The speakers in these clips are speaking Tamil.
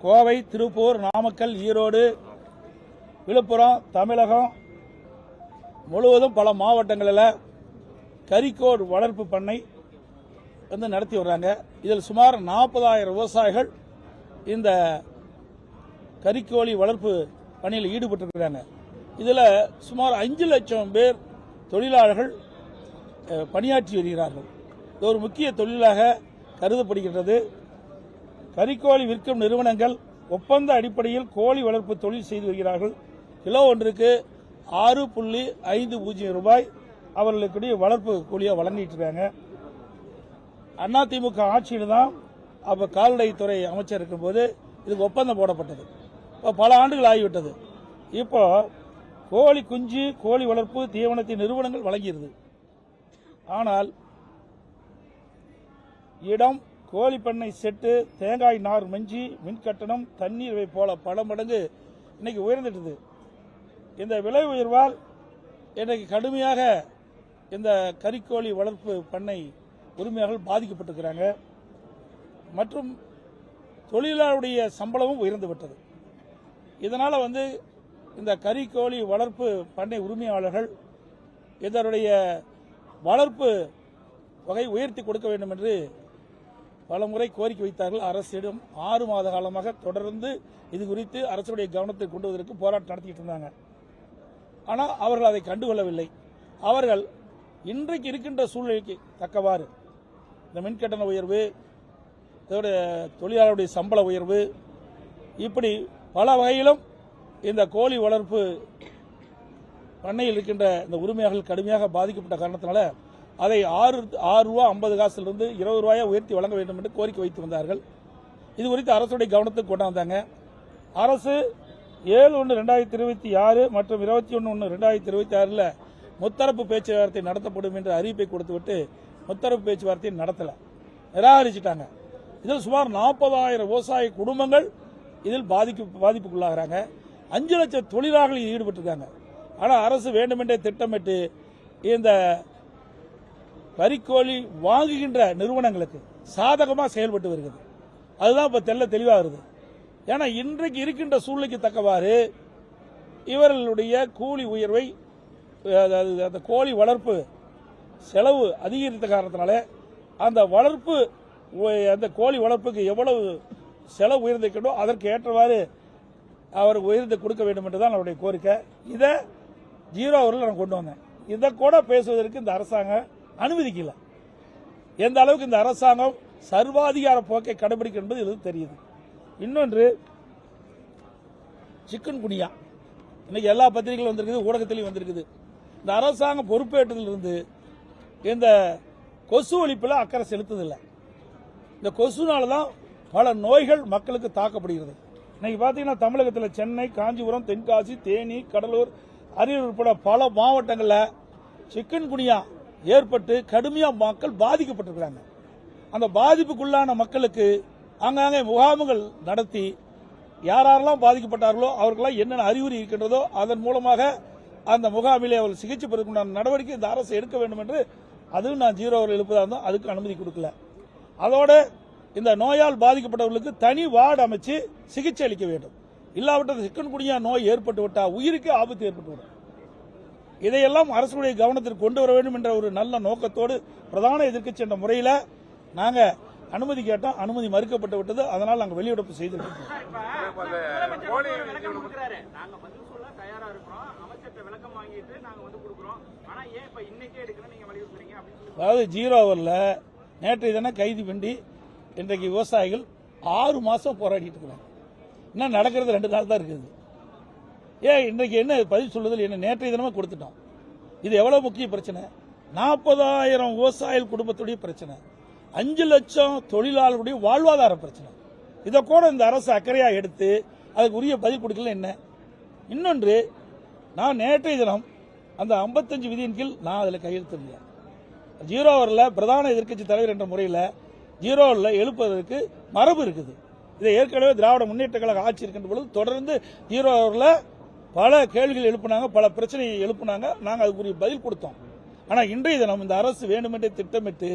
கோவை, திருப்பூர், நாமக்கல், ஈரோடு, விழுப்புரம், தமிழகம் முழுவதும் பல மாவட்டங்களில் கறிக்கோழி வளர்ப்பு பண்ணை நடத்தி வர்றாங்க. இதில் சுமார் 40,000 விவசாயிகள் இந்த கறிக்கோழி வளர்ப்பு பணியில் ஈடுபட்டிருக்கிறாங்க. இதில் சுமார் 5 லட்சம் பேர் தொழிலாளர்கள் பணியாற்றி வருகிறார்கள். இது ஒரு முக்கிய தொழிலாக கருதப்படுகின்றது. கறிக்கோழி விற்கும் நிறுவனங்கள் ஒப்பந்த அடிப்படையில் கோழி வளர்ப்பு தொழில் செய்து வருகிறார்கள். கிலோ ஒன்றுக்கு 6.50 ரூபாய் அவர்களுக்கு வளர்ப்பு கூலியாக வழங்கிட்டு இருக்காங்க. அதிமுக ஆட்சியில் தான் அப்போ கால்நடைத்துறை அமைச்சர் இருக்கும்போது இதுக்கு ஒப்பந்தம் போடப்பட்டது. இப்போ பல ஆண்டுகள் ஆகிவிட்டது. இப்போ கோழி குஞ்சு, கோழி வளர்ப்பு தீவனத்தின் நிறுவனங்கள் வழங்கியிருது. ஆனால் இடம், கோழி பண்ணை செட்டு, தேங்காய் நார் மஞ்சி, மின்கட்டணம், தண்ணீர் போல பல மடங்கு இன்னைக்கு உயர்ந்துட்டது. இந்த விலை உயர்வால் இன்றைக்கு கடுமையாக இந்த கறிக்கோழி வளர்ப்பு பண்ணை உரிமையாளர்கள் பாதிக்கப்பட்டிருக்கிறாங்க. மற்றும் தொழிலாளருடைய சம்பளமும் உயர்ந்துவிட்டது. இதனால இந்த கறிக்கோழி வளர்ப்பு பண்ணை உரிமையாளர்கள் இதனுடைய வளர்ப்பு வகை உயர்த்தி கொடுக்க வேண்டும் என்று பலமுறை கோரிக்கை வைத்தார்கள். அரசிடம் 6 மாத காலமாக தொடர்ந்து இது குறித்து அரசுடைய கவனத்தை கொண்டு வருவதற்கு போராட்டம் நடத்திட்டு இருந்தாங்க. ஆனால் அவர்கள் அதை கண்டுகொள்ளவில்லை. அவர்கள் இன்றைக்கு இருக்கின்ற சூழ்நிலைக்கு தக்கவாறு இந்த மின்கட்டண உயர்வு, தொழிலாளருடைய சம்பள உயர்வு, இப்படி பல வகையிலும் இந்த கோழி வளர்ப்பு பண்ணையில் இருக்கின்ற இந்த உரிமையாளர்கள் கடுமையாக பாதிக்கப்பட்ட காரணத்தினால அதை 6 ரூபா 50 காசிலிருந்து 20 ரூபாயை உயர்த்தி வழங்க வேண்டும் என்று கோரிக்கை வைத்து வந்தார்கள். இது குறித்து அரசுடைய கவனத்துக்கு கொண்டு வந்தாங்க. அரசு 7/1/2026 மற்றும் 21/1/2026 முத்தரப்பு பேச்சுவார்த்தை நடத்தப்படும் என்று அறிவிப்பை கொடுத்துவிட்டு முத்தரப்பு பேச்சுவார்த்தையை நடத்தல, நிராகரிச்சிட்டாங்க. இதில் சுமார் 40,000 விவசாய குடும்பங்கள் இதில் பாதிப்புக்குள்ளாகிறாங்க. 5 லட்சம் தொழிலாளர்கள் ஈடுபட்டிருக்காங்க. ஆனால் அரசு வேண்டுமென்றே திட்டமிட்டு இந்த கறிக்கோழி வாங்குகின்ற நிறுவனங்களுக்கு சாதகமாக செயல்பட்டு வருகிறது. அதுதான் இப்ப தெளிவாக வருது. ஏன்னா இன்றைக்கு இருக்கின்ற சூழ்நிலைக்கு தக்கவாறு இவர்களுடைய கூலி உயர்வை, அந்த கோழி வளர்ப்பு செலவு அதிகரித்த காரணத்தினால அந்த கோழி வளர்ப்புக்கு எவ்வளவு செலவு உயர்ந்திருக்கணும் அதற்கு ஏற்றவாறு அவர் உயர்ந்து கொடுக்க வேண்டும் என்றுதான் அவருடைய கோரிக்கை. இதை 0 ஹவரில் நான் கொண்டு வந்தேன். இதை கூட பேசுவதற்கு இந்த அரசாங்கம் அனுமதிக்கல. எந்த அளவுக்கு இந்த அரசாங்கம் சர்வாதிகார போக்கை கடைபிடிக்கும் என்பது இது தெரியுது. இன்னொன்று, சிக்கன் குனியா இன்னைக்கு எல்லா பத்திரிகைகளும் வந்திருக்குது, ஊடகத்திலையும் வந்திருக்குது. இந்த அரசாங்கம் பொறுப்பேற்றதிலிருந்து இந்த கொசு ஒழிப்பில் அக்கறை செலுத்துதில்லை. இந்த கொசுனால தான் பல நோய்கள் மக்களுக்கு தாக்கப்படுகிறது. இன்னைக்கு பார்த்தீங்கன்னா தமிழகத்தில் சென்னை, காஞ்சிபுரம், தென்காசி, தேனி, கடலூர், அரியலூர் உட்பட பல மாவட்டங்களில் சிக்கன் குனியா ஏற்பட்டு கடுமையாக மக்கள் பாதிக்கப்பட்டிருக்கிறாங்க. அந்த பாதிப்புக்குள்ளான மக்களுக்கு ஆங்காங்கே முகாம்கள் நடத்தி யாரெல்லாம் பாதிக்கப்பட்டார்களோ அவர்களெல்லாம் என்னென்ன அறிகுறி இருக்கின்றதோ அதன் மூலமாக அந்த முகாமிலே அவர்கள் சிகிச்சை பெறுவதற்கான நடவடிக்கை இந்த அரசு எடுக்க வேண்டும் என்று அதுவும் நான் 0 ஹவர் எழுப்பதாக இருந்தோம். அதுக்கு அனுமதி கொடுக்கல. அதோட இந்த நோயால் பாதிக்கப்பட்டவர்களுக்கு தனி வார்டு அமைச்சு சிகிச்சை அளிக்க வேண்டும். இல்லாவிட்டால் சிக்கன் குனியா நோய் ஏற்பட்டு விட்டால் உயிருக்கு ஆபத்து ஏற்பட்டுவிடும். இதையெல்லாம் அரசுடைய கவனத்திற்கு கொண்டு வர வேண்டும் என்ற ஒரு நல்ல நோக்கத்தோடு பிரதான எதிர்க்கட்சி என்ற முறையில் நாங்கள் அனுமதி கேட்டோம். அனுமதி மறுக்கப்பட்டு விட்டது. அதனால் நாங்கள் வெளியிடப்பு செய்திருக்கோம். அதாவது 0 ஹவரில் நேற்றைய தினம் கைது பண்ணி இன்றைக்கு விவசாயிகள் 6 மாசம் போராடிட்டு இருக்கிறாங்க. இன்னும் நடக்கிறது 2 நாள் தான் இருக்குது. ஏன் இன்றைக்கு என்ன பதில் சொல்லுதல் என்ன? நேற்றைய தினமே கொடுத்துட்டோம். இது எவ்வளவு முக்கிய பிரச்சனை? 40,000 விவசாயிகள் குடும்பத்துடைய பிரச்சனை, 5 லட்சம் தொழிலாளர்களுடைய வாழ்வாதார பிரச்சனை. இதை கூட இந்த அரசு அக்கறையா எடுத்து அதுக்கு உரிய பதில் கொடுக்கல என்ன? இன்னொன்று, நான் நேற்றைய தினம் அந்த 55 விதியின் கீழ் நான் அதில் கையெழுத்திருந்தேன். 0 ஹவரில் பிரதான எதிர்க்கட்சி தலைவர் என்ற முறையில் 0 ஹவரில் எழுப்புவதற்கு மரபு இருக்குது. இதை ஏற்கனவே திராவிட முன்னேற்ற கழக ஆட்சி இருக்கின்ற பொழுது தொடர்ந்து 0 ஹவரில் பல கேள்விகள் எழுப்பினாங்க, பல பிரச்சனையை எழுப்பினாங்க. நாங்கள் அதுக்குரிய பதில் கொடுத்தோம். ஆனால் இன்றைய தினம் இந்த அரசு வேண்டுமென்றே திட்டமிட்டு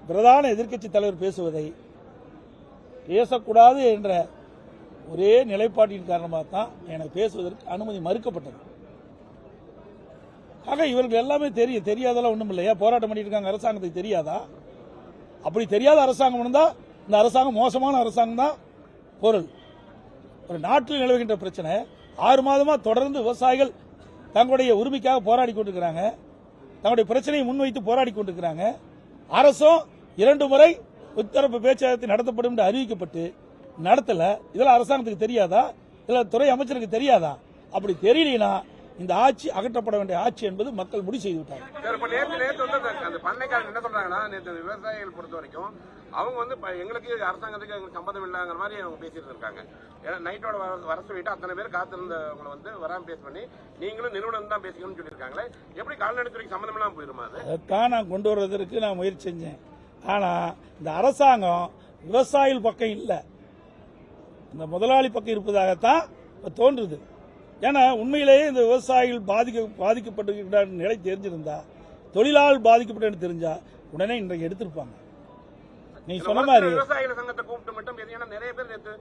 பிரதான எதிர்க்கட்சி தலைவர் பேசுவதை பேசக்கூடாது என்ற ஒரே நிலைப்பாட்டின் காரணமாக தான் எனக்கு பேசுவதற்கு அனுமதி மறுக்கப்பட்டது. ஆக இவர்கள் எல்லாமே தெரியாதெல்லாம் ஒன்றும் இல்லையா? போராட்டம் பண்ணிட்டு இருக்காங்க, அரசாங்கத்துக்கு தெரியாதா? அப்படி தெரியாத அரசாங்கம் இருந்தால் இந்த அரசாங்கம் மோசமான அரசாங்கம் தான் பொருள். ஒரு நாட்டில் நிலவுகின்ற பிரச்சனை 6 மாதமா தொடர்ந்து விவசாயிகள் தங்களுடைய உரிமைக்காக போராடி கொண்டிருக்கிறாங்க, தங்களுடைய பிரச்சனையை முன்வைத்து போராடி கொண்டிருக்கிறாங்க. அரசும் 2 முறை முத்தரப்பு பேச்சுவார்த்தை நடத்தப்படும் என்று அறிவிக்கப்பட்டு நடத்தல. இதெல்லாம் அரசாங்கத்துக்கு தெரியாதா? இதெல்லாம் துறை அமைச்சருக்கு தெரியாதா? அப்படி தெரியலனா இந்த ஆட்சி அகற்றப்பட வேண்டிய ஆட்சி என்பது மக்கள் முடிவு செய்து விட்டாங்க. விவசாயிகள் பொறுத்த வரைக்கும் அவங்க வந்து எங்களுக்கு அரசாங்கத்துக்கு சம்பந்தம் இல்லைங்கிற மாதிரி அவங்க பேசிட்டு இருக்காங்க. நைட்டோட வர சொல்லிட்டு அத்தனை பேர் காத்திருந்தவங்களை வந்து வராம பேச பண்ணி நீங்களும் நிறுவனம் தான் பேசிக்கணும்னு சொல்லியிருக்காங்களே, எப்படி கால்நடைத்துறைக்கு சம்பந்தம் இல்லாம போயிருமா? அதைத்தான் நான் கொண்டு வருவதற்கு நான் முயற்சி செஞ்சேன். ஆனா இந்த அரசாங்கம் விவசாயிகள் பக்கம் இல்ல, இந்த முதலாளி பக்கம் இருப்பதாகத்தான் தோன்றுது. ஏன்னா உண்மையிலேயே இந்த விவசாயிகள் பாதிக்கப்பட்டிருக்கிற நிலை தெரிஞ்சிருந்தா, தொழிலாளர் பாதிக்கப்பட்டு தெரிஞ்சா உடனே இன்றைக்கு எடுத்திருப்பாங்க. நீ சொன்ன மாதிரி விவசாயிகள் சங்கத்தை கூப்பிட்டு மட்டும் நிறைய பேர் நேற்று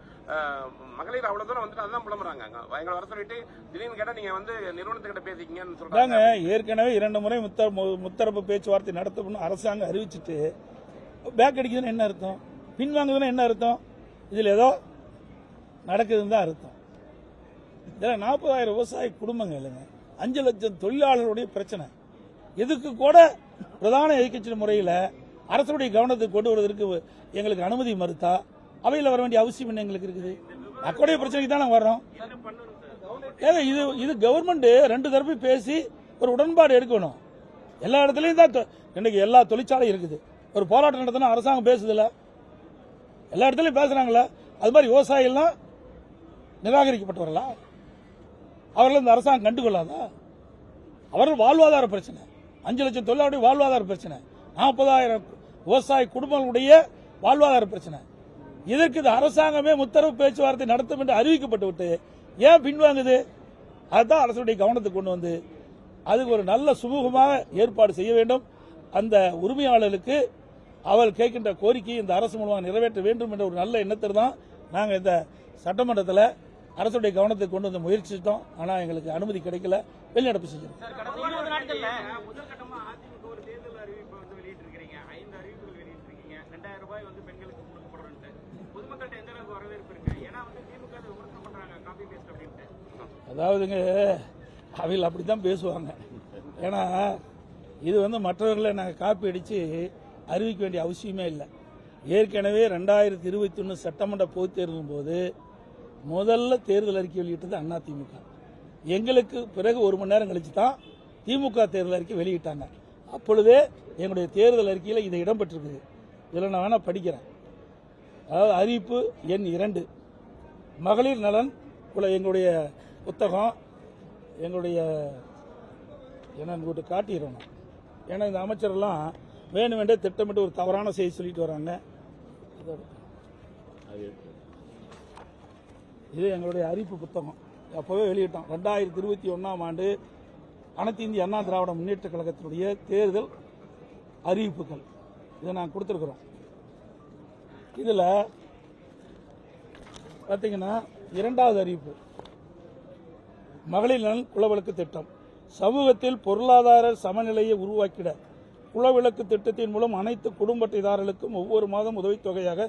மகளிர் அவ்வளவு தூரம் வந்துட்டு அதான் புலம்புறாங்க. எங்களை வர சொல்லிட்டு திடீர்னு கேட்டா நீங்க வந்து நிறுவனத்துக்கிட்ட பேசிக்கீங்கன்னு சொல்றாங்க. ஏற்கனவே 2 முறை முத்தரப்பு பேச்சுவார்த்தை நடத்தணும் அரசாங்கம் அறிவிச்சுட்டு பேக் அடிக்குதுன்னு என்ன அர்த்தம்? பின்வாங்குதுன்னு என்ன அர்த்தம்? இதுல ஏதோ நடக்குதுன்னு தான் அர்த்தம். இதில் 40,000 விவசாய குடும்பங்கள் இல்லைங்க, 5 லட்சம் தொழிலாளர்களுடைய பிரச்சனை. இதுக்கு கூட பிரதான எதிர்க்கட்சி முறையில் அரசுடைய கவனத்துக்கு கொண்டு வருவதற்கு எங்களுக்கு அனுமதி மறுத்தா அவையில் வர வேண்டிய அவசியம் என்ன எங்களுக்கு இருக்குது? அக்கோடைய பிரச்சனைக்கு தான் நாங்கள் வர்றோம். ஏங்க இது கவர்மெண்ட் 2 தரப்பு பேசி ஒரு உடன்பாடு எடுக்கணும். எல்லா இடத்துலையும் தான் இன்னைக்கு எல்லா தொழிற்சாலையும் இருக்குது. ஒரு போராட்டம் நடத்தினா அரசாங்கம் பேசுதில்ல, எல்லா இடத்துலையும் பேசுறாங்களா? அது மாதிரி விவசாயிகள்லாம் நிராகரிக்கப்பட்டவர்களா? அவர்கள் இந்த அரசாங்கம் கண்டுகொள்ளாதா? அவர்கள் வாழ்வாதார பிரச்சனை, 5 லட்சம் தொழிலாளருடைய வாழ்வாதார பிரச்சனை, 40,000 விவசாய குடும்பங்களுடைய வாழ்வாதார பிரச்சனை. இதற்கு இந்த அரசாங்கமே முத்தரவு பேச்சுவார்த்தை நடத்தும் என்று அறிவிக்கப்பட்டு விட்டு ஏன் பின்வாங்குது? அதுதான் அரசுடைய கவனத்துக்கு கொண்டு வந்து அதுக்கு ஒரு நல்ல சுமூகமாக ஏற்பாடு செய்ய வேண்டும். அந்த உரிமையாளர்களுக்கு அவள் கேட்கின்ற கோரிக்கையை இந்த அரசு மூலமாக நிறைவேற்ற வேண்டும் என்ற ஒரு நல்ல எண்ணத்தில் தான் நாங்கள் இந்த சட்டமன்றத்தில் அரசுடைய கவனத்தை கொண்டு வந்து முயற்சித்தோம். ஆனால் எங்களுக்கு அனுமதி கிடைக்கல, வெளிநடப்பு செஞ்சோம். அதாவதுங்க அவையில் அப்படித்தான் பேசுவாங்க. ஏன்னா இது மற்றவர்களை நாங்கள் காப்பி அடித்து அறிவிக்க வேண்டிய அவசியமே இல்லை. ஏற்கனவே 2021 சட்டமன்ற பொதுத் தேர்தலின் போது முதல்ல தேர்தல் அறிக்கை வெளியிட்டது அதிமுக. எங்களுக்கு பிறகு 1 மணி நேரம் கழிச்சு தான் திமுக தேர்தல் அறிக்கை வெளியிட்டாங்க. அப்பொழுதே எங்களுடைய தேர்தல் அறிக்கையில் இது இடம்பெற்றிருக்குது. இதில் நான் வேணா படிக்கிறேன். அதாவது அறிவிப்பு எண் 2 மகளிர் நலன் எங்களுடைய புத்தகம், எங்களுடைய என்ன காட்டிடணும். ஏன்னா இந்த அமைச்சரெல்லாம் வேண்டுமென்றே திட்டமிட்டு ஒரு தவறான செய்தி சொல்லிட்டு வராங்க. இது எங்களுடைய அறிவிப்பு புத்தகம், அப்பவே வெளியிட்டோம். 2021ஆம் ஆண்டு அனைத்து இந்திய அண்ணா திராவிட முன்னேற்ற கழகத்தினுடைய தேர்தல் அறிவிப்புகள் இதை நாங்கள் கொடுத்திருக்கிறோம். இதுல பாத்தீங்கன்னா 2வது அறிவிப்பு மகளிர் நலன் குலவிளக்கு திட்டம். சமூகத்தில் பொருளாதார சமநிலையை உருவாக்கிட குலவிளக்கு திட்டத்தின் மூலம் அனைத்து குடும்ப அட்டைதாரர்களுக்கும் ஒவ்வொரு மாதம் உதவித்தொகையாக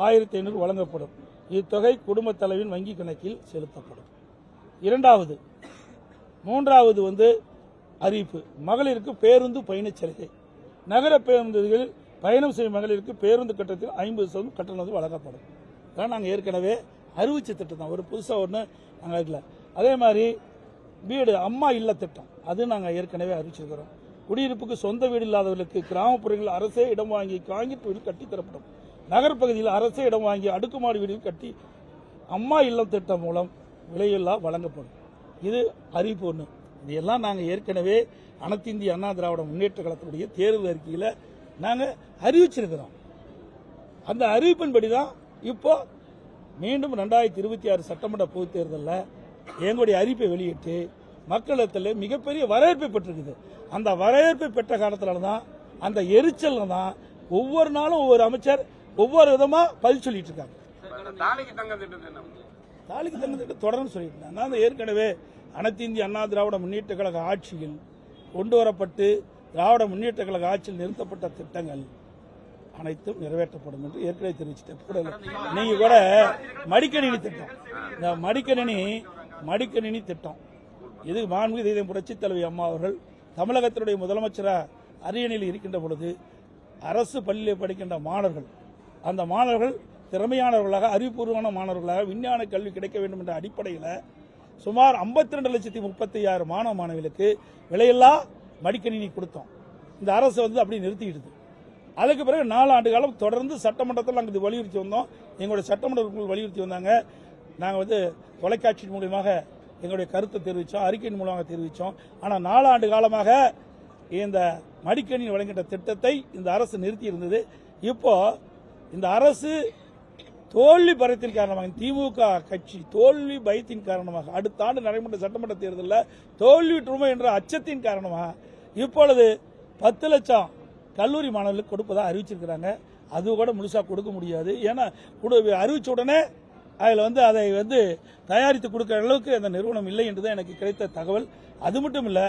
1500 வழங்கப்படும். இத்தொகை குடும்ப தலைவின் வங்கி கணக்கில் செலுத்தப்படும். 2வது 3வது அறிவிப்பு மகளிருக்கு பேருந்து பயணச் சலுகை. நகர பேருந்துகளில் பயணம் செய்யும் மகளிருக்கு பேருந்து கட்டணத்தில் 50% கட்டணம் வழங்கப்படும். அதான் நாங்கள் ஏற்கனவே அறிவிச்ச திட்டம் தான், ஒரு புதுசாக ஒன்று நாங்கள் இல்லை. அதே மாதிரி வீடு அம்மா இல்ல திட்டம், அது நாங்கள் ஏற்கனவே அறிவிச்சிருக்கிறோம். குடியிருப்புக்கு சொந்த வீடு இல்லாதவர்களுக்கு கிராமப்புறங்களில் அரசே இடம் வாங்கி காங்கிரீட் வீடு கட்டித்தரப்படும். நகர்ப்பகுதியில் அரசே இடம் வாங்கி அடுக்குமாடி வீடு கட்டி அம்மா இல்லம் திட்டம் மூலம் விலையில்லா வழங்கப்படும். இது அறிவிப்பு 1. இதெல்லாம் நாங்கள் ஏற்கனவே அனைத்து இந்திய அண்ணா திராவிட முன்னேற்ற கழகத்தினுடைய தேர்தல் அறிக்கையில் நாங்கள் அறிவிச்சிருக்கிறோம். அந்த அறிவிப்பின்படி தான் இப்போ மீண்டும் 2026 சட்டமன்ற பொதுத் தேர்தலில் எங்களுடைய அறிவிப்பை வெளியிட்டு மக்களிடத்தில் மிகப்பெரிய வரவேற்பை பெற்றிருக்குது. அந்த வரவேற்பை பெற்ற காலத்தில் தான், அந்த எரிச்சல் தான் ஒவ்வொரு நாளும் ஒவ்வொரு அமைச்சர் ஒவ்வொரு விதமா பதில் சொல்லிட்டு இருக்காங்க. தாலிக்கு தங்க திட்டத்தை என்ன? தாலிக்கு தங்க திட்டம் தொடர்ந்து சொல்லிட்டு நான் ஏற்கனவே அனைத்து இந்திய அண்ணா திராவிட முன்னேற்ற கழக ஆட்சியில் கொண்டு வரப்பட்டு திராவிட முன்னேற்ற கழக ஆட்சியில் நிறுத்தப்பட்ட திட்டங்கள் அனைத்தும் நிறைவேற்றப்படும் என்று ஏற்கனவே தெரிவிச்சிட்டேன். நீங்க கூட மடிக்கணினி திட்டம், இந்த மடிக்கணினி திட்டம் இது மாண்புமிகு தெய்வம் புரட்சித் தலைவி அம்மா அவர்கள் தமிழகத்தினுடைய முதலமைச்சராக அரியணையில் இருக்கின்ற பொழுது அரசு பள்ளியில் படிக்கின்ற மாணவர்கள், அந்த மாணவர்கள் திறமையானவர்களாக அறிவுபூர்வமான மாணவர்களாக விஞ்ஞான கல்வி கிடைக்க வேண்டும் என்ற அடிப்படையில் சுமார் 52,36,000 மாணவ மாணவிகளுக்கு விலையில்லா மடிக்கணினி கொடுத்தோம். இந்த அரசு அப்படி நிறுத்திக்கிடுது. அதுக்கு பிறகு 4 ஆண்டு காலம் தொடர்ந்து சட்டமன்றத்தில் நாங்கள் இது வலியுறுத்தி வந்தோம். எங்களுடைய சட்டமன்ற உறுப்பினர்கள் வலியுறுத்தி வந்தாங்க. நாங்கள் தொலைக்காட்சி மூலமாக எங்களுடைய கருத்தை தெரிவித்தோம், அறிக்கையின் மூலமாக தெரிவித்தோம். ஆனால் 4 ஆண்டு காலமாக இந்த மடிக்கணினி வழங்கிட்ட திட்டத்தை இந்த அரசு நிறுத்தி இருந்தது. இப்போ இந்த அரசு தோல்வி பயத்தின் காரணமாக, திமுக கட்சி தோல்வி பயத்தின் காரணமாக, அடுத்த ஆண்டு நடைபெற்ற சட்டமன்ற தேர்தலில் தோல்வியுற்றுமோ என்ற அச்சத்தின் காரணமாக இப்பொழுது 10 லட்சம் கல்லூரி மாணவர்களுக்கு கொடுப்பதாக அறிவிச்சிருக்கிறாங்க. அது கூட முழுசாக கொடுக்க முடியாது. ஏன்னா அறிவிச்ச உடனே அதில் அதை தயாரித்து கொடுக்கிற அளவுக்கு அந்த நிறுவனம் இல்லை என்றுதான் எனக்கு கிடைத்த தகவல். அது மட்டும் இல்லை,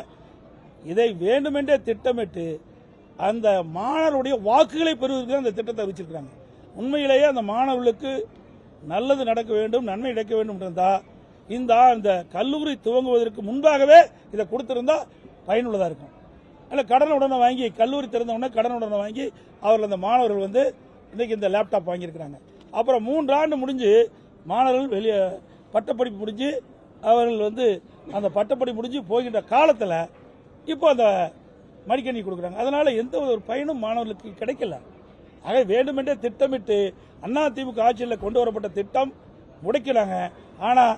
இதை வேண்டுமென்றே திட்டமிட்டு அந்த மாணவருடைய வாக்குகளை பெறுவதற்கு அந்த திட்டத்தை அறிவிச்சிருக்கிறாங்க. உண்மையிலேயே அந்த மாணவர்களுக்கு நல்லது நடக்க வேண்டும், நன்மை நடக்க வேண்டும் இருந்தால் இந்த கல்லூரி துவங்குவதற்கு முன்பாகவே இதை கொடுத்திருந்தா பயனுள்ளதாக இருக்கும். இல்லை கடன் உடனே வாங்கி, கல்லூரி திறந்த உடனே கடன் உடனே வாங்கி அவர்கள் அந்த மாணவர்கள் இன்னைக்கு இந்த லேப்டாப் வாங்கியிருக்கிறாங்க. அப்புறம் 3 ஆண்டு முடிஞ்சு மாணவர்கள் வெளியே பட்டப்படிப்பு முடிஞ்சு அவர்கள் அந்த பட்டப்படி முடிஞ்சு போகின்ற காலத்தில் இப்போ அந்த மடிக்கணினி கொடுக்குறாங்க. அதனால எந்த ஒரு பயனும் மாணவர்களுக்கு கிடைக்கல. ஆக வேண்டுமென்றே திட்டமிட்டு அதிமுக ஆட்சியில் கொண்டு வரப்பட்ட திட்டம் முடக்கிறாங்க. ஆனால்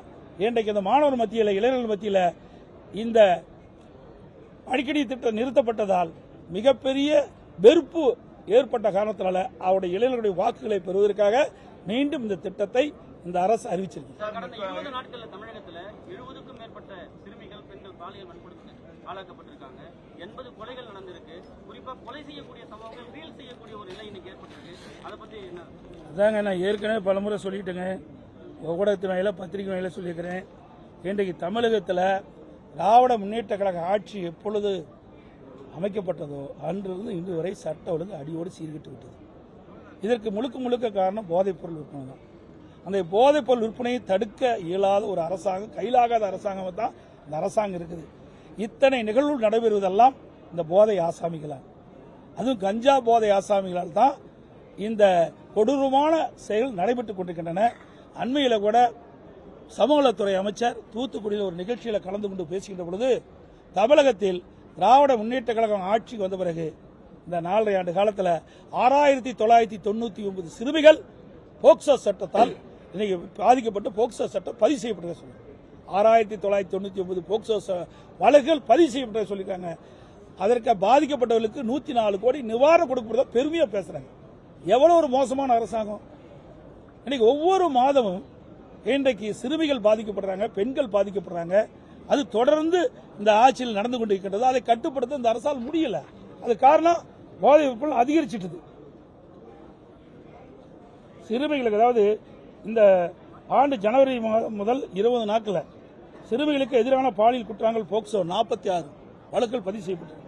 இன்றைக்கு இந்த மாணவர் மத்தியில், இளைஞர்கள் மத்தியில் இந்த மடிக்கணினி திட்டம் நிறுத்தப்பட்டதால் மிகப்பெரிய வெறுப்பு ஏற்பட்ட காரணத்தினால அவருடைய இளைஞர்களுடைய வாக்குகளை பெறுவதற்காக மீண்டும் இந்த திட்டத்தை இந்த அரசு அறிவிச்சிருக்கு. கடந்த 20 நாட்களில் தமிழகத்தில் 70க்கும் மேற்பட்ட சிறுமிகள், பெண்கள் பாலியல் வன்கொடுமைக்கு ஆளாக்கப்பட்டிருக்காங்க. 80 கொலைகள் நடந்திருக்கு. குறிப்பா கொலை செய்யக்கூடிய சம்பவங்கள் ரீல் செய்யக்கூடிய ஒரு நிலை இன்னைக்கு ஏற்பட்டிருக்கு. அதை பத்தி என்ன? அதாங்க, நான் ஏற்கனவே பலமுறை சொல்லிட்டேங்க, ஊடகத்தின் வாயில, பத்திரிகை வாயில சொல்லியிருக்கிறேன். இன்றைக்கு தமிழகத்தில் திராவிட முன்னேற்ற கழக ஆட்சி எப்பொழுது அமைக்கப்பட்டதோ அன்றிலிருந்து இன்று வரை சட்ட ஒழுங்கு அடியோடு சீர்கிட்டு விட்டது. இதற்கு முழுக்க காரணம் போதைப்பொருள் விற்பனை தான். அந்த போதைப்பொருள் விற்பனையை தடுக்க இயலாத ஒரு அரசாங்கம், கையிலாகாத அரசாங்கம் தான் இந்த அரசாங்கம் இருக்குது. இத்தனை நிகழ்வுகள் நடைபெறுவதெல்லாம் இந்த போதை ஆசாமிகளால், அதுவும் கஞ்சா போதை ஆசாமிகளால் தான் இந்த கொடூரமான செயல் நடைபெற்றுக் கொண்டிருக்கின்றன. அண்மையில் கூட சமூகத்துறை அமைச்சர் தூத்துக்குடியில் ஒரு நிகழ்ச்சியில் கலந்து கொண்டு பேசுகின்ற பொழுது, தமிழகத்தில் திராவிட முன்னேற்ற கழகம் ஆட்சிக்கு வந்த பிறகு இந்த 4.5 ஆண்டு காலத்தில் 6,999 சிறுமிகள் போக்சோ சட்டத்தால் இன்னைக்கு பாதிக்கப்பட்டு போக்சோ சட்டம் பதிவு செய்யப்பட்டதை சொல்லுங்க. 6,999 போக்சோ வழக்குகள் பதிவு செய்யப்பட்டதை சொல்லியிருக்காங்க. அதற்கு பாதிக்கப்பட்டவர்களுக்கு 104 கோடி நிவாரணம் கொடுக்கப்படுறதா பெருமையா பேசுறாங்க. எவ்வளவு ஒரு மோசமான அரசாங்கம்! இன்னைக்கு ஒவ்வொரு மாதமும் இன்றைக்கு சிறுமிகள் பாதிக்கப்படுறாங்க, பெண்கள் பாதிக்கப்படுறாங்க. அது தொடர்ந்து இந்த ஆட்சியில் நடந்து கொண்டிருக்கின்றது. அதை கட்டுப்படுத்த இந்த அரசால் முடியல. அது காரணம் போதை விற்பனை அதிகரிச்சிட்டது. சிறுமிகளுக்கு, அதாவது இந்த ஆண்டு ஜனவரி முதல் 20 நாட்கள் சிறுமிகளுக்கு எதிரான பாலியல் குற்றங்கள் போக்சோ 46 வழக்குகள் பதிவு செய்யப்பட்டது.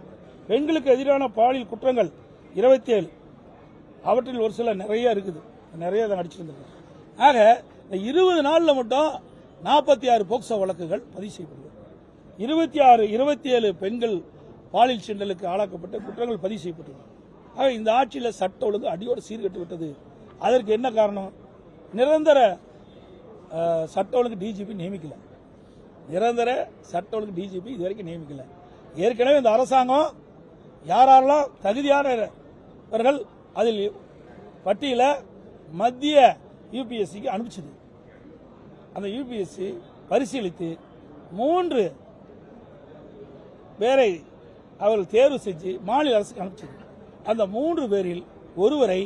பெண்களுக்கு எதிரான பாலியல் குற்றங்கள் 27, அவற்றில் ஒரு சில நிறைய இருக்குது, நிறைய அடிச்சிருந்திருக்கு. ஆக இந்த 20 நாளில் மட்டும் 46 போக்சோ வழக்குகள் பதிவு செய்யப்படுது. 27 பெண்கள் பாலியல் சீண்டலுக்கு ஆளாக்கப்பட்ட குற்றங்கள் பதிவு செய்யப்பட்டது. ஆக இந்த ஆட்சியில் சட்ட ஒழுங்கு அடியோடு சீர்கட்டு விட்டது. அதற்கு என்ன காரணம்? நிரந்தர சட்ட ஒழுங்கு டிஜிபி நியமிக்கல. நிரந்தர சட்ட ஒழுங்கு டிஜிபி இதுவரைக்கும் நியமிக்கல. ஏற்கனவே இந்த அரசாங்கம் யாரெல்லாம் தகுதியானவர்கள் அதில் பட்டியல மத்திய யூபிஎஸ்சிக்கு அனுப்பிச்சது. அந்த யூபிஎஸ்சி பரிசீலித்து 3 பேரை அவர்கள் தேர்வு செஞ்சு மாநில அரசுக்கு அனுப்பிச்சது. அந்த 3 பேரில் ஒருவரை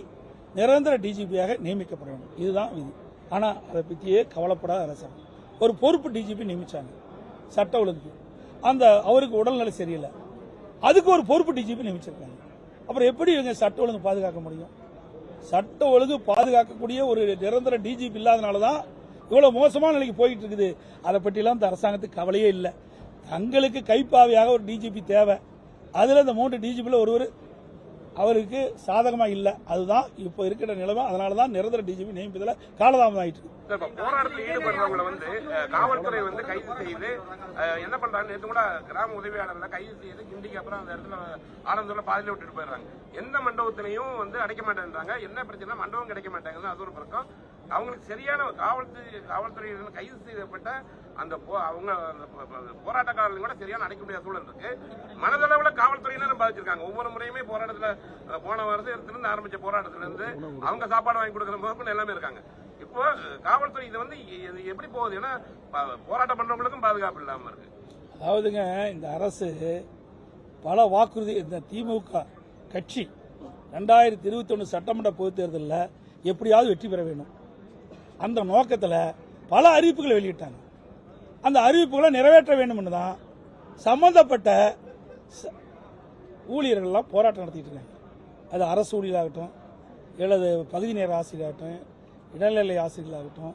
நிரந்தர டிஜிபியாக நியமிக்கப்பட வேண்டும். இதுதான் விதி. ஆனால் அதை பற்றியே கவலைப்படாத அரசாங்கம் ஒரு பொறுப்பு டிஜிபி நியமிச்சாங்க சட்ட ஒழுங்கு. அந்த அவருக்கு உடல்நிலை சரியில்லை, அதுக்கு ஒரு பொறுப்பு டிஜிபி நியமிச்சிருக்காங்க. அப்புறம் எப்படி இவங்க சட்ட ஒழுங்கு பாதுகாக்க முடியும்? சட்ட ஒழுங்கு பாதுகாக்கக்கூடிய ஒரு நிரந்தர டிஜிபி இல்லாதனால தான் இவ்வளவு மோசமான நிலைக்கு போயிட்டு இருக்குது. அதை பற்றிலாம் இந்த அரசாங்கத்துக்கு கவலையே இல்லை. தங்களுக்கு கைப்பாவையாக ஒரு டிஜிபி தேவை. அதுல இந்த 3 டிஜிபியில் ஒருவர் அவருக்கு சாதகமா இல்லை. அதுதான் இப்போ இருக்கிற நிலைமை. அதனாலதான் நிரந்தர டிஜிபி நியமிப்பதில் காலதாமதம் ஆயிட்டு இருக்கு. போராட்டத்தில் ஈடுபடுறவங்களை வந்து காவல்துறை வந்து கைது செய்து என்ன பண்றாங்க? நேற்று கூட கிராம உதவியாளர்களை கைது செய்து கிண்டிக்கு அப்புறம் அந்த இடத்துல ஆனந்தூர்ல பாதியில விட்டுட்டு போயிடுறாங்க. எந்த மண்டபத்திலையும் வந்து அடைக்க மாட்டேன்றாங்க. என்ன பிரச்சனை? மண்டபம் கிடைக்க மாட்டேங்குது. அது ஒரு பக்கம். அவங்களுக்கு சரியான காவல்துறையினர் கைது செய்யப்பட்ட அந்த அவங்க போராட்டக்காரர்கள் கூட சரியான அடைக்க முடியாத சூழல் இருக்கு. மனதளவுல காவல்துறையினரும் பாதிச்சிருக்காங்க. ஒவ்வொரு முறையுமே போராட்டத்துல போன வருஷத்திலிருந்து ஆரம்பிச்ச போராட்டத்துல இருந்து அவங்க சாப்பாடு வாங்கி கொடுக்கிற போது எல்லாமே இருக்காங்க. இப்போ காவல்துறை இது வந்து எப்படி போகுது? ஏன்னா போராட்டம் பண்றவங்களுக்கும் பாதுகாப்பு இல்லாம இருக்கு. அதாவதுங்க, இந்த அரசு பல வாக்குறுதி, இந்த திமுக கட்சி 2021 சட்டமன்ற பொதுத் தேர்தலில் எப்படியாவது வெற்றி பெற வேண்டும் அந்த நோக்கத்தில் பல அறிவிப்புகளை வெளியிட்டாங்க. அந்த அறிவிப்புகளை நிறைவேற்ற வேண்டும் தான் சம்பந்தப்பட்ட ஊழியர்கள்லாம் போராட்டம் நடத்திட்டு இருக்காங்க. அது அரசு ஊழியர்களாகட்டும், அல்லது பகுதி நேர ஆசிரியராகட்டும், இடைநிலை ஆசிரியர்களாகட்டும்,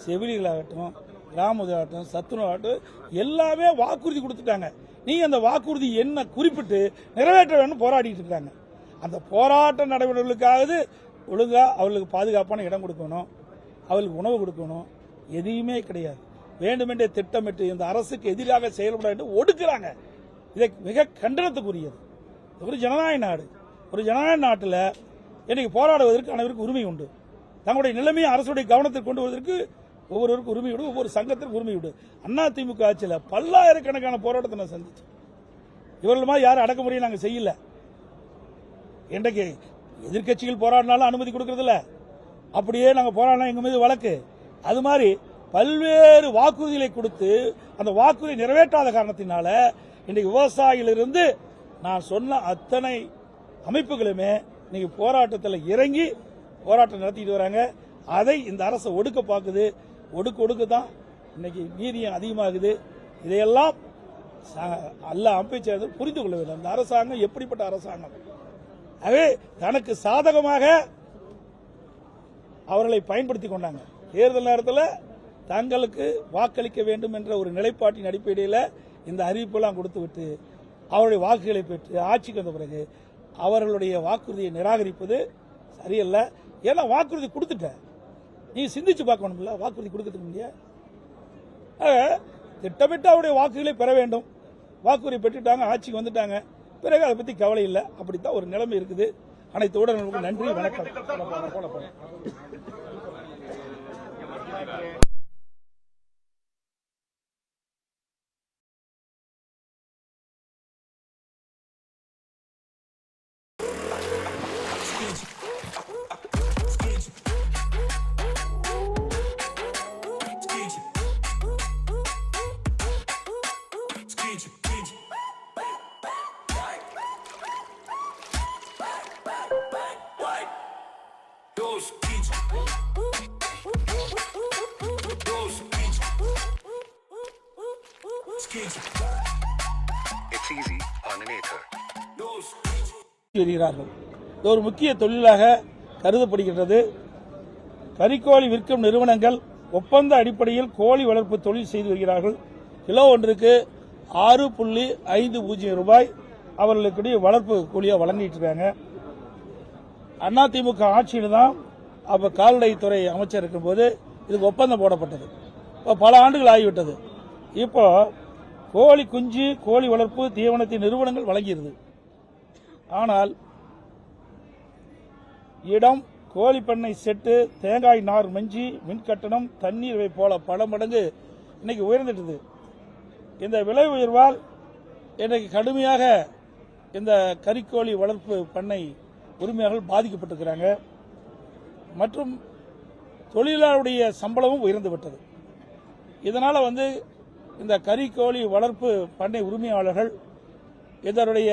செவிலியர்களாகட்டும், கிராம உதவியாகட்டும், சத்துணவாகட்டும், எல்லாமே வாக்குறுதி கொடுத்துட்டாங்க. நீங்க அந்த வாக்குறுதி என்ன குறிப்பிட்டு நிறைவேற்ற வேண்டும் போராடிட்டு இருக்காங்க. அந்த போராட்ட நடைமுறைகளுக்காவது ஒழுங்கா அவர்களுக்கு பாதுகாப்பான இடம் கொடுக்கணும், அவர்களுக்கு உணவு கொடுக்கணும். எதையுமே கிடையாது. வேண்டுமென்றே திட்டமிட்டு இந்த அரசுக்கு எதிராக செயல்பட என்று ஒடுக்குறாங்க. இதை மிக கண்டனத்துக்குரியது. ஒரு ஜனநாயக நாடு. ஒரு ஜனநாயக நாட்டில் இன்னைக்கு போராடுவதற்கு அனைவருக்கும் உரிமை உண்டு. தங்களுடைய நிலைமையை அரசுடைய கவனத்தில் கொண்டு வருவதற்கு ஒவ்வொருவருக்கும் உரிமை உண்டு, ஒவ்வொரு சங்கத்திற்கும் உரிமை உண்டு. அதிமுக ஆட்சியில் பல்லாயிரக்கணக்கான போராட்டத்தை நான் சந்திச்சேன். இவர்கள் மாதிரி யாரும் அடக்குமுறையை நாங்கள் செய்யல. இன்றைக்கு எதிர்கட்சிகள் போராடினாலும் அனுமதி கொடுக்கறதில்ல. அப்படியே நாங்கள் போராடினா எங்க மீது வழக்கு. அது மாதிரி பல்வேறு வாக்குறுதிகளை கொடுத்து அந்த வாக்குறுதி நிறைவேற்றாத காரணத்தினால இன்றைக்கு விவசாயிகளிலிருந்து நான் சொன்ன அத்தனை அமைப்புகளுமே இன்னைக்கு போராட்டத்தில் இறங்கி போராட்டம் நடத்திட்டு வராங்க. அதை இந்த அரசு ஒடுக்க பார்க்குது. ஒடுக்க தான் இன்னைக்கு நீதியம் அதிகமாகுது. இதையெல்லாம் எல்லா அமைச்சர்கள் புரிந்து கொள்ள வேண்டும். இந்த அரசாங்கம் எப்படிப்பட்ட அரசாங்கம்? ஆகவே தனக்கு சாதகமாக அவர்களை பயன்படுத்திக் கொண்டாங்க. தேர்தல் நேரத்தில் தங்களுக்கு வாக்களிக்க வேண்டும் என்ற ஒரு நிலைப்பாட்டின் அடிப்படையில் இந்த அறிவிப்பெல்லாம் கொடுத்துவிட்டு அவருடைய வாக்குகளை பெற்று ஆட்சிக்கு வந்த பிறகு அவர்களுடைய வாக்குறுதியை நிராகரிப்பது சரியல்ல. ஏன்னா வாக்குறுதி கொடுத்துட்ட, நீ சிந்திச்சு பார்க்கணும்ல. வாக்குறுதி கொடுக்கறதுக்கு முடியாது. திட்டமிட்டு அவருடைய வாக்குகளை பெற வேண்டும். வாக்குறுதி பெற்றுட்டாங்க, ஆட்சிக்கு வந்துட்டாங்க, பிறகு அதை பத்தி கவலை இல்லை. அப்படித்தான் ஒரு நிலைமை இருக்குது. அனைத்து ஊடகங்களுக்கும் நன்றி, வணக்கம். It's easy on an ether. இது ஒரு முக்கிய தொழிலாக கருதப்படுகின்றது. கறிக்கோழி விற்கும் நிறுவனங்கள் ஒப்பந்த அடிப்படையில் கோழி வளர்ப்பு தொழில் செய்து வருகிறார்கள். கிலோ ஒன்றுக்கு 6.50 ரூபாய் அவர்களுக்கு வளர்ப்பு கூலியாக வழங்கிட்டு இருக்காங்க. அதிமுக ஆட்சியில் தான் அப்ப கால்நடைத்துறை அமைச்சர் இருக்கும்போது இதுக்கு ஒப்பந்தம் போடப்பட்டது. இப்போ பல ஆண்டுகள் ஆகிவிட்டது. இப்போ கோழி குஞ்சு, கோழி வளர்ப்பு தீவனத்தின் நிறுவனங்கள் வழங்கியிருது. ஆனால் இடம், கோழி பண்ணை செட்டு, தேங்காய் நார் மஞ்சி, மின் கட்டணம், தண்ணீர் இவை போல பல மடங்கு இன்னைக்கு உயர்ந்துட்டது. இந்த விலை உயர்வால் இன்றைக்கு கடுமையாக இந்த கறிக்கோழி வளர்ப்பு பண்ணை உரிமையாளர்கள் பாதிக்கப்பட்டிருக்கிறாங்க. மற்றும் தொழிலாளருடைய சம்பளமும் உயர்ந்து விட்டது. இதனால இந்த கறிக்கோழி வளர்ப்பு பண்ணை உரிமையாளர்கள் இதனுடைய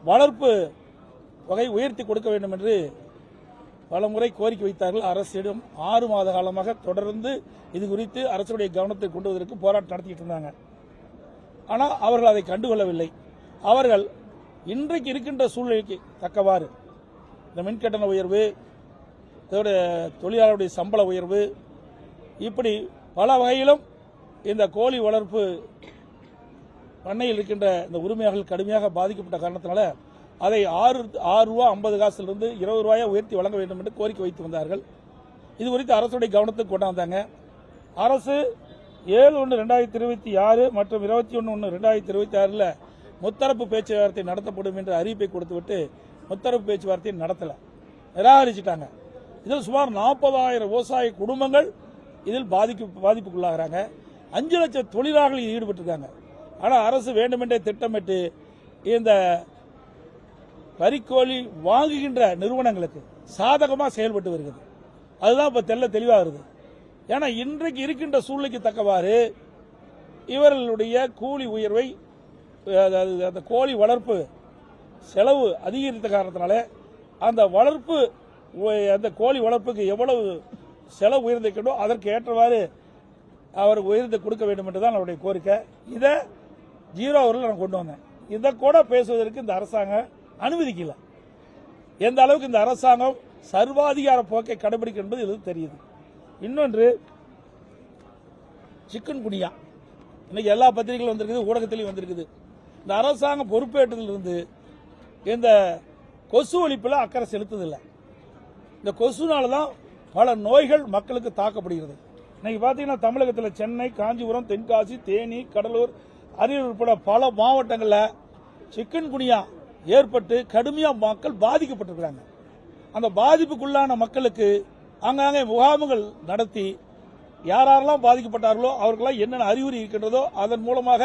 வளர்ப்பு வகை உயர்த்தி கொடுக்க வேண்டும் என்று பலமுறை கோரிக்கை வைத்தார்கள். அரசிடம் 6 மாத காலமாக தொடர்ந்து இது குறித்து அரசுடைய கவனத்தை கொண்டு வருவதற்கு போராட்டம் நடத்திட்டு இருந்தாங்க. ஆனால் அவர்கள் அதை கண்டுகொள்ளவில்லை. அவர்கள் இன்றைக்கு இருக்கின்ற சூழ்நிலைக்கு தக்கவாறு இந்த மின்கட்டண உயர்வு, இதோட தொழிலாளருடைய சம்பள உயர்வு, இப்படி பல வகையிலும் இந்த கோழி வளர்ப்பு பண்ணையில் இருக்கின்ற இந்த உரிமையாளர்கள் கடுமையாக பாதிக்கப்பட்ட காரணத்தினால அதை 6 ரூபா 50 காசிலிருந்து 20 ரூபாயை உயர்த்தி வழங்க வேண்டும் என்று கோரிக்கை வைத்து வந்தார்கள். இது குறித்து அரசுடைய கவனத்துக்கு கொண்டாந்தாங்க. அரசு 7/1/2026 மற்றும் 21/1/2026 முத்தரப்பு பேச்சுவார்த்தை நடத்தப்படும் என்ற அறிவிப்பை கொடுத்துவிட்டு முத்தரப்பு பேச்சுவார்த்தை நடத்தல, நிராகரிச்சிட்டாங்க. இதில் சுமார் 40,000 விவசாய குடும்பங்கள் இதில் பாதிப்புக்குள்ளாகிறாங்க. 5 லட்சம் தொழிலாளர்கள் ஈடுபட்டிருக்காங்க. ஆனால் அரசு வேண்டுமென்றே திட்டமிட்டு இந்த வரிக்கோழி வாங்குகின்ற நிறுவனங்களுக்கு சாதகமாக செயல்பட்டு வருகிறது. அதுதான் இப்போ தெளிவாக வருது. ஏன்னா இன்றைக்கு இருக்கின்ற சூழ்நிலைக்கு தக்கவாறு இவர்களுடைய கூலி உயர்வை, அந்த கோழி வளர்ப்பு செலவு அதிகரித்த காரணத்தினால அந்த கோழி வளர்ப்புக்கு எவ்வளவு செலவு உயர்ந்திருக்கோ அதற்கு ஏற்றவாறு அவர் உயர்ந்து கொடுக்க வேண்டும் என்றுதான் அவருடைய கோரிக்கை. இதை 0 ஹவரில் நான் கொண்டு வந்தேன். இதை கூட பேசுவதற்கு இந்த அரசாங்கம் அனுமதிக்கல. எந்த அளவுக்கு இந்த அரசாங்கம் சர்வாதிகார போக்கை கடைபிடிக்கும் என்பது இது தெரியுது. இன்னொன்று, சிக்கன் குனியா இன்னைக்கு எல்லா பத்திரிகைகளும் வந்திருக்குது, ஊடகத்திலையும் வந்திருக்குது. இந்த அரசாங்கம் பொறுப்பேற்றதிலிருந்து இந்த கொசு ஒழிப்பில் அக்கறை செலுத்துதில்லை. இந்த கொசுனால தான் பல நோய்கள் மக்களுக்கு தாக்கப்படுகிறது. இன்னைக்கு பார்த்தீங்கன்னா தமிழகத்தில் சென்னை, காஞ்சிபுரம், தென்காசி, தேனி, கடலூர், அரியலூர் உட்பட பல மாவட்டங்களில் சிக்கன் குனியா ஏற்பட்டு கடுமையாக மக்கள் பாதிக்கப்பட்டிருக்கிறாங்க. அந்த பாதிப்புக்குள்ளான மக்களுக்கு ஆங்காங்கே முகாம்கள் நடத்தி யாரெல்லாம் பாதிக்கப்பட்டார்களோ அவர்களெல்லாம் என்னென்ன அறிகுறி இருக்கின்றதோ அதன் மூலமாக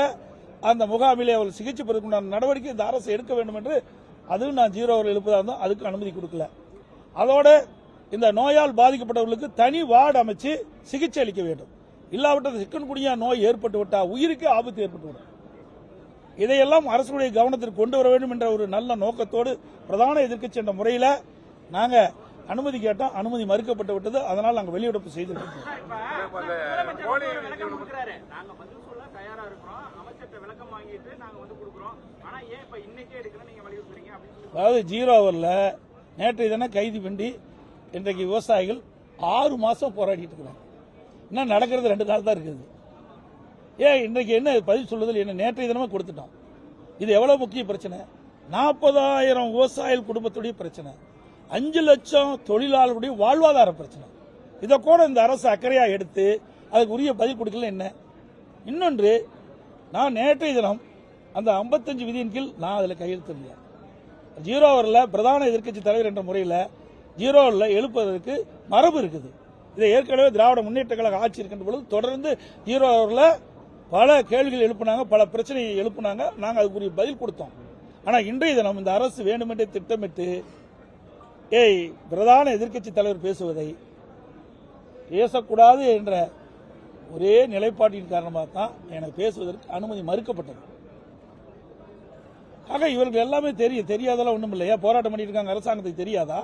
அந்த முகாமிலே அவர்கள் சிகிச்சை பெறுவதற்கான நடவடிக்கை இந்த அரசு எடுக்க வேண்டும் என்று அதுவும் நான் 0 ஹவரில் எழுப்பதாக இருந்தோம். அதுக்கு அனுமதி கொடுக்கல. அதோட இந்த நோயால் பாதிக்கப்பட்டவர்களுக்கு தனி வார்டு அமைச்சு சிகிச்சை அளிக்க வேண்டும். இல்லாவிட்டால் சிக்கன் குனியா நோய் ஏற்பட்டு விட்டால் உயிருக்கு ஆபத்து ஏற்பட்டுவிடும். இதையெல்லாம் அரசுடைய கவனத்திற்கு கொண்டு வர வேண்டும் என்ற ஒரு நல்ல நோக்கத்தோடு பிரதான எதிர்க்கட்சி என்ற முறையில் நாங்கள் அனுமதி கேட்டோம். அனுமதி மறுக்கப்பட்டு விட்டது. அதனால் நாங்கள் வெளியிடப்பு செய்திருக்கோம். அதாவது 0 ஹவரில் நேற்றைய தினம் கைது பண்ணி இன்றைக்கு விவசாயிகள் 6 மாசம் போராடிட்டு இருக்கிறாங்க. இன்னும் நடக்கிறது 2 நாள் தான் இருக்குது. இன்றைக்கு என்ன பதில் சொல்லுதல் என்ன? நேற்றைய தினமே கொடுத்துட்டோம். இது எவ்வளவு முக்கிய பிரச்சனை? 40,000 விவசாயிகள் குடும்பத்துடைய பிரச்சனை, 5 லட்சம் தொழிலாளர்களுடைய வாழ்வாதார பிரச்சனை. இதை கூட இந்த அரசு அக்கறையா எடுத்து அதுக்கு உரிய பதில் கொடுக்கல என்ன? இன்னொன்று, நான் நேற்றைய தினம் அந்த 55 விதியின் கீழ் நான் அதில் கையெழுத்தில்லை. 0 ஹவரில் பிரதான எதிர்க்கட்சி தலைவர் என்ற முறையில் 0 ஹவரில் எழுப்புவதற்கு மரபு இருக்குது. இதை ஏற்கனவே திராவிட முன்னேற்ற கழக ஆட்சி இருக்கின்ற பொழுது தொடர்ந்து 0 ஹவரில் பல கேள்விகள் எழுப்புனாங்க, பல பிரச்சனையை எழுப்புனாங்க. நாங்கள் அதுக்குரிய பதில் கொடுத்தோம். ஆனால் இன்றைய தினம் இந்த அரசு வேண்டுமென்றே திட்டமிட்டு பிரதான எதிர்க்கட்சி தலைவர் பேசுவதை பேசக்கூடாது என்ற ஒரே நிலைப்பாட்டின் காரணமாக தான் எனக்கு பேசுவதற்கு அனுமதி மறுக்கப்பட்டது. ஆக இவர்கள் எல்லாமே தெரியாதெல்லாம் ஒன்றும் இல்லையா? போராட்டம் பண்ணிட்டு இருக்காங்க. அரசாங்கத்துக்கு தெரியாதா?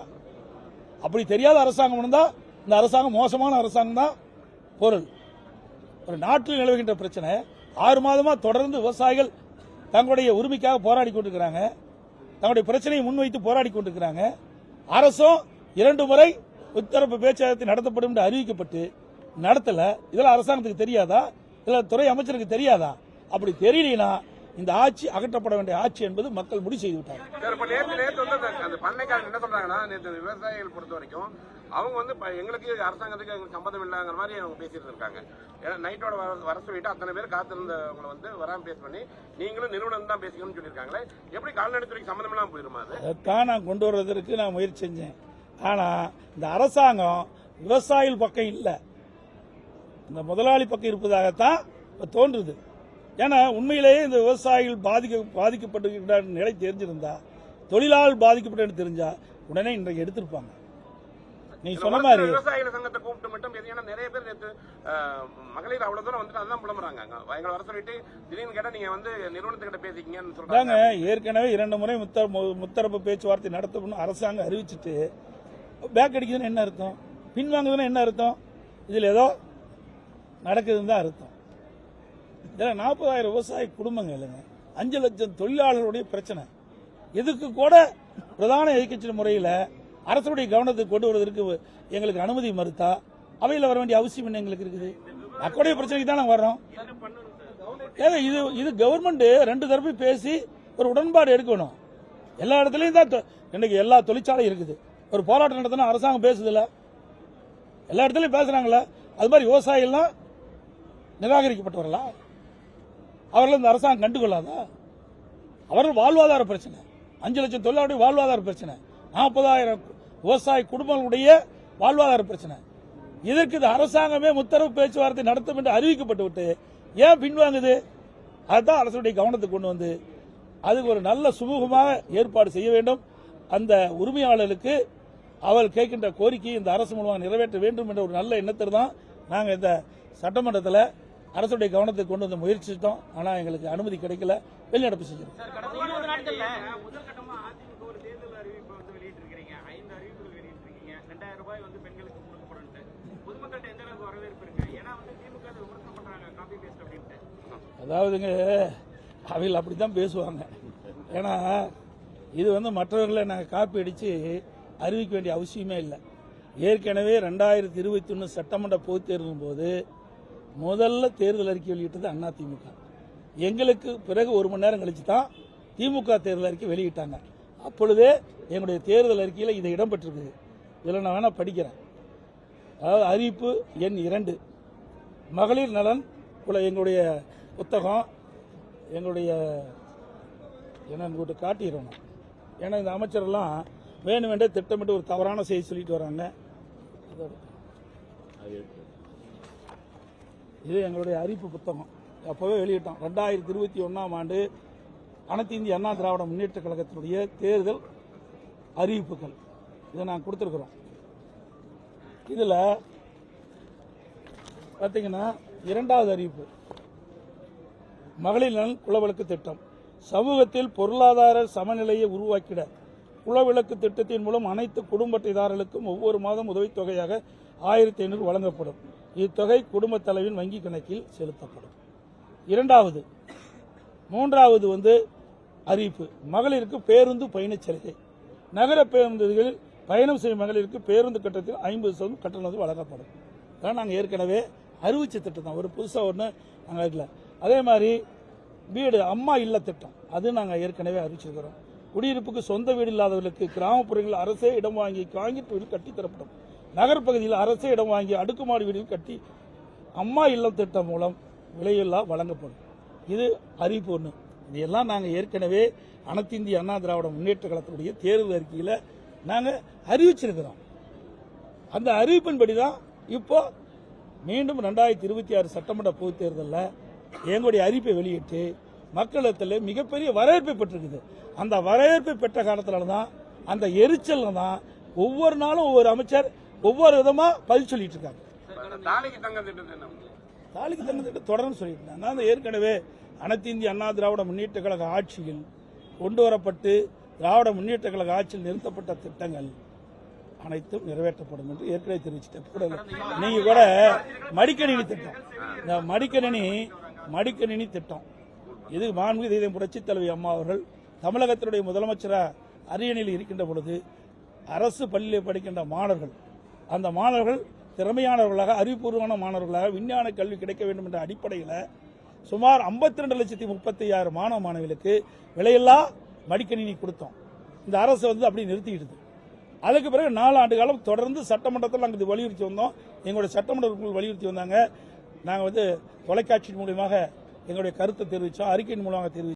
அப்படி தெரியாத அரசாங்கம் இருந்தா இந்த அரசாங்கம் மோசமான அரசாங்கம் தான் பொருள். ஒரு நாட்டில் நிலவுகின்ற பிரச்சனை 6 மாதமா தொடர்ந்து விவசாயிகள் தங்களுடைய உரிமைக்காக போராடி கொண்டிருக்கிறாங்க. தங்களுடைய பிரச்சனையை முன்வைத்து போராடி கொண்டிருக்கிறாங்க. அரசும் 2 முறை முத்தரப்பு பேச்சுவார்த்தை நடத்தப்படும் என்று அறிவிக்கப்பட்டு நடத்தல. இதெல்லாம் அரசாங்கத்துக்கு தெரியாதா? இதில் துறை அமைச்சருக்கு தெரியாதா? அப்படி தெரியலனா இந்த ஆட்சி அகற்றப்பட வேண்டிய ஆட்சி என்பது மக்கள் முடிவு செய்து விட்டாங்க. அந்த பண்ணைக்காரங்க என்ன சொல்றாங்கன்னா, நேற்று விவசாயிகள் பொறுத்த வரைக்கும் அவங்க வந்து எங்களுக்கு அரசாங்கத்துக்கு எங்களுக்கு சம்பந்தம் இல்லைங்கிற மாதிரி அவங்க பேசிட்டு இருக்காங்க. ஏன்னா நைட்டோட வர சொல்லிட்டு அத்தனை பேர் காத்திருந்தவங்களை வந்து வராம பேஸ் பண்ணி நீங்களும் நிறுவனம் தான் பேசிக்கணும்னு சொல்லியிருக்காங்களே, எப்படி கால்நடைத்துறைக்கு சம்பந்தம் இல்லாமல் போயிருமா? அதைத்தான் நான் கொண்டு வருவதற்கு நான் முயற்சி செஞ்சேன். ஆனா இந்த அரசாங்கம் விவசாயிகள் பக்கம் இல்லை, இந்த முதலாளி பக்கம் இருப்பதாகத்தான் தோன்றுது. ஏன்னா உண்மையிலேயே இந்த விவசாயிகள் பாதிக்கப்பட்டிருக்கின்ற நிலை தெரிஞ்சிருந்தா, தொழிலாளர் பாதிக்கப்பட்டு தெரிஞ்சா உடனே இன்றைக்கு எடுத்திருப்பாங்க. நீ சொன்ன மாதிரி விவசாயிகள் சங்கத்தை கூப்பிட்டு மட்டும் நிறைய பேர் நேற்று மகளிர் அவ்வளவு தூரம் வந்துட்டு அதான் புலம்புறாங்க. எங்களை வர சொல்லிட்டு திடீர்னு கேட்டா நீங்க வந்து நிறுவனத்துக்கிட்ட பேசிக்கீங்கன்னு சொல்றாங்க. ஏற்கனவே 2 முறை முத்தரப்பு பேச்சுவார்த்தை நடத்தணும்னு அரசாங்கம் அறிவிச்சுட்டு பேக் அடிக்குதுன்னு என்ன அர்த்தம்? பின்வாங்குதுன்னு என்ன அர்த்தம்? இதுல ஏதோ நடக்குதுன்னு தான் அர்த்தம். 40,000 விவசாய குடும்பங்கள் இல்லைங்க, 5 லட்சம் தொழிலாளர்களுடைய பிரச்சனை. இதுக்கு கூட பிரதான எதிர்க்கட்சி முறையில் அரசுடைய கவனத்துக்கு கொண்டு வருவதற்கு எங்களுக்கு அனுமதி மறுத்தா அவையில் வர வேண்டிய அவசியம் என்ன எங்களுக்கு இருக்குது? மக்களுடைய பிரச்சனைக்கு தான் நாங்கள் வர்றோம். ஏங்க இது கவர்மெண்ட் ரெண்டு தரப்பையும் பேசி ஒரு உடன்பாடு எடுக்கணும். எல்லா இடத்துலையும் தான் இன்னைக்கு எல்லா தொழிற்சாலையும் இருக்குது. ஒரு போராட்டம் நடத்தினா அரசாங்கம் பேசுதில்ல, எல்லா இடத்துலையும் பேசுறாங்களா? அது மாதிரி விவசாயிகள்லாம் நிராகரிக்கப்பட்டவர்களா? அவர்கள் இந்த அரசாங்கம் கண்டுகொள்ளாதா? அவர்கள் வாழ்வாதார பிரச்சனை, 5 லட்சம் தொழிலாளருடைய வாழ்வாதார பிரச்சனை, 40,000 விவசாய குடும்பங்களுடைய வாழ்வாதார பிரச்சனை. இதற்கு இந்த அரசாங்கமே முத்தரவு பேச்சுவார்த்தை நடத்தும் என்று அறிவிக்கப்பட்டு விட்டு ஏன் பின்வாங்குது? அதுதான் அரசுடைய கவனத்துக்கு கொண்டு வந்து அதுக்கு ஒரு நல்ல சுமூகமாக ஏற்பாடு செய்ய வேண்டும். அந்த உரிமையாளர்களுக்கு அவள் கேட்கின்ற கோரிக்கையை இந்த அரசு மூலமாக நிறைவேற்ற வேண்டும் என்ற ஒரு நல்ல எண்ணத்தில் தான் நாங்கள் இந்த சட்டமன்றத்தில் அரசுடைய கவனத்துக்கு கொண்டு வந்து முயற்சித்தோம். ஆனால் எங்களுக்கு அனுமதி கிடைக்கல, வெளிநடப்பு செஞ்சோம். கடந்த 20 நாட்கள்ல முதற்கட்டமா அதிமுக ஒரு தேர்தல் அறிவிப்பை வந்து வெளியிட்டிருக்கிறீங்க. 5 அறிவிப்புகள் வெளியிட்டிருக்கீங்க. 2000 ரூபாய் வந்து பெண்களுக்கு கொடுக்கப்படும். பொதுமக்கள்கிட்ட எந்த அளவுக்கு வரவேற்பு இருக்கு? ஏன்னா வந்து திமுக விமர்சனம் பண்றாங்க, காப்பி பேஸ்ட் அப்படின்ட்டு. அதாவதுங்க, அவைகள் அப்படித்தான் பேசுவாங்க. ஏன்னா இது வந்து மற்றவர்களை நாங்கள் காப்பி அடித்து அறிவிக்க வேண்டிய அவசியமே இல்லை. ஏற்கனவே 2021 சட்டமன்ற பொதுத் தேர்தலின் போது முதல்ல தேர்தல் அறிக்கை வெளியிட்டது அதிமுக. எங்களுக்கு பிறகு 1 மணி நேரம் கழிச்சு தான் திமுக தேர்தல் அறிக்கை வெளியிட்டாங்க. அப்பொழுதே எங்களுடைய தேர்தல் அறிக்கையில் இதை இடம்பெற்றிருக்குது. இதில் நான் வேணா படிக்கிறேன். அதாவது அறிவிப்பு எண் 2, மகளிர் நலன் எங்களுடைய புத்தகம், எங்களுடைய என்னன்னு காட்டிடணும். ஏன்னா இந்த அமைச்சரெல்லாம் வேணுமென்றே திட்டமிட்டு ஒரு தவறான செய்தி சொல்லிட்டு வராங்க. இது எங்களுடைய அறிவிப்பு புத்தகம், அப்பவே வெளியிட்டோம். 2021ஆம் ஆண்டு அனைத்து இந்திய அண்ணா திராவிட முன்னேற்ற கழகத்தினுடைய தேர்தல் அறிவிப்புகள் இதை நாங்கள் கொடுத்துருக்குறோம். இதில் பார்த்தீங்கன்னா 2வது அறிவிப்பு, மகளிர் நலன் குலவிளக்கு திட்டம். சமூகத்தில் பொருளாதார சமநிலையை உருவாக்கிட குலவிளக்கு திட்டத்தின் மூலம் அனைத்து குடும்ப அட்டைதாரர்களுக்கும் ஒவ்வொரு மாதம் உதவித்தொகையாக 1500 வழங்கப்படும். இத்தொகை குடும்ப தலைவின் வங்கி கணக்கில் செலுத்தப்படும். 2வது. 3வது வந்து அறிவிப்பு, மகளிருக்கு பேருந்து பயணச் சலுகை. நகர பேருந்துகளில் பயணம் செய்யும் மகளிருக்கு பேருந்து கட்டணத்தில் 50% கட்டணம் வழங்கப்படும். அதான் நாங்கள் ஏற்கனவே அறிவிச்ச திட்டம் தான், ஒரு புதுசாக ஒன்று நாங்கள் இருக்கல. அதே மாதிரி வீடு அம்மா இல்ல திட்டம், அது நாங்கள் ஏற்கனவே அறிவிச்சிருக்கிறோம். குடியிருப்புக்கு சொந்த வீடு இல்லாதவர்களுக்கு கிராமப்புறங்களில் அரசே இடம் வாங்கி காங்கிரீட் வீடு கட்டி தரப்படும். நகர்ப்பகுதியில் அரசே இடம் வாங்கி அடுக்குமாடி வீடு கட்டி அம்மா இல்லம் திட்டம் மூலம் விலையில்லா வழங்கப்படும். இது அறிவிப்பு 1. இதையெல்லாம் நாங்கள் ஏற்கனவே அனைத்து இந்திய அண்ணா திராவிட முன்னேற்ற கழகத்தினுடைய தேர்தல் அறிக்கையில் நாங்கள் அறிவிச்சிருக்கிறோம். அந்த அறிவிப்பின்படி தான் இப்போ மீண்டும் 2026 சட்டமன்ற பொதுத் தேர்தலில் எங்களுடைய அறிவிப்பை வெளியிட்டு மக்களிடத்தில் மிகப்பெரிய வரவேற்பை பெற்றிருக்குது. அந்த வரவேற்பை பெற்ற காலத்தில் தான், அந்த எரிச்சல் தான் ஒவ்வொரு நாளும் ஒவ்வொரு அமைச்சர் ஒவ்வொரு விதமா பதில் சொல்லிட்டு இருக்காங்க. தாலிக்கு தங்க திட்டம் என்ன? தாலிக்கு தங்க திட்டம் தொடர்ந்து சொல்லிட்டு இருக்காங்க. நான் ஏற்கனவே அனைத்து இந்திய அண்ணா திராவிட முன்னேற்ற கழக ஆட்சியில் கொண்டு வரப்பட்டு திராவிட முன்னேற்ற கழக ஆட்சியில் நிறுத்தப்பட்ட திட்டங்கள் அனைத்தும் நிறைவேற்றப்படும் என்று ஏற்கனவே தெரிவிச்சிட்டேன். நீங்க கூட மடிக்கணினி திட்டம், இந்த மடிக்கணினி திட்டம், இது மாண்புமிகு தெய்வம் புரட்சித் தலைவி அம்மா அவர்கள் தமிழகத்தினுடைய முதலமைச்சராக அரியணையில் இருக்கின்ற பொழுது அரசு பள்ளியில் படிக்கின்ற மாணவர்கள், அந்த மாணவர்கள் திறமையானவர்களாக அறிவுபூர்வமான மாணவர்களாக விஞ்ஞான கல்வி கிடைக்க வேண்டும் என்ற அடிப்படையில் சுமார் 52,36,000 மாணவ மாணவிகளுக்கு விலையில்லா மடிக்கணினி கொடுத்தோம். இந்த அரசு வந்து அப்படி நிறுத்திக்கிடுது. அதுக்கு பிறகு 4 ஆண்டு காலம் தொடர்ந்து சட்டமன்றத்தில் நாங்கள் இது வலியுறுத்தி வந்தோம். எங்களுடைய சட்டமன்ற உறுப்பினர்கள் வலியுறுத்தி வந்தாங்க. நாங்கள் வந்து தொலைக்காட்சி மூலமாக எங்களுடைய கருத்தை தெரிவித்தோம், அறிக்கையின் மூலமாக தெரிவித்தோம்.